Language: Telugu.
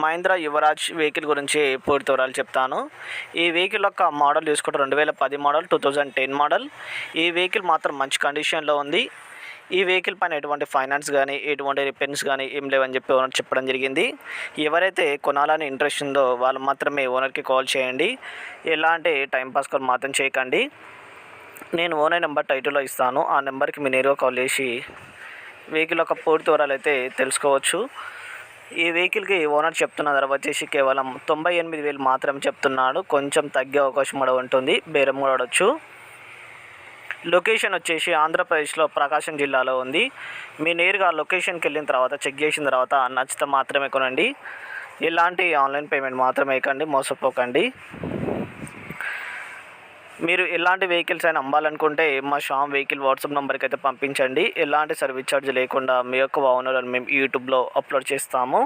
మహీంద్రా యువరాజ్ వెహికల్ గురించి పూర్తి వివరాలు చెప్తాను. ఈ వెహికల్ యొక్క మోడల్ చూసుకుంటే 2010 మోడల్, 2010 మోడల్. ఈ వెహికల్ మాత్రం మంచి కండిషన్లో ఉంది. ఈ వెహికల్ పైన ఎటువంటి ఫైనాన్స్ కానీ, ఎటువంటి రిపేర్స్ కానీ ఏం లేవని చెప్పి ఓనర్ చెప్పడం జరిగింది. ఎవరైతే కొనాలని ఇంట్రెస్ట్ ఉందో వాళ్ళు మాత్రమే ఓనర్కి కాల్ చేయండి. ఎలాంటి టైంపాస్ కాల్ మాత్రం చేయకండి. నేను ఓనర్ నెంబర్ టైటిల్లో ఇస్తాను. ఆ నెంబర్కి మీరు నేరుగా కాల్ చేసి వెహికల్ యొక్క పూర్తి వివరాలు అయితే తెలుసుకోవచ్చు. ఈ వెహికల్కి ఓనర్ చెప్తున్న ధర వచ్చేసి కేవలం 98,000 మాత్రం చెప్తున్నాడు. కొంచెం తగ్గే అవకాశం కూడా ఉంటుంది, బేరం కూడా ఆడొచ్చు. లొకేషన్ వచ్చేసి ఆంధ్రప్రదేశ్లో ప్రకాశం జిల్లాలో ఉంది. మీ నేరుగా లొకేషన్కి వెళ్ళిన తర్వాత చెక్ చేసిన తర్వాత నచ్చితే మాత్రమే కొనండి. ఎలాంటి ఆన్లైన్ పేమెంట్ మాత్రమే వేయకండి, మోసపోకండి. మీరు ఎలాంటి వెహికల్స్ అయినా అమ్మాలనుకుంటే మా శ్యామ్ వెహికల్ వాట్సాప్ నెంబర్కి అయితే పంపించండి. ఎలాంటి సర్వీస్ ఛార్జ్ లేకుండా మీ యొక్క వాహనాలను మేము యూట్యూబ్లో అప్లోడ్ చేస్తాము.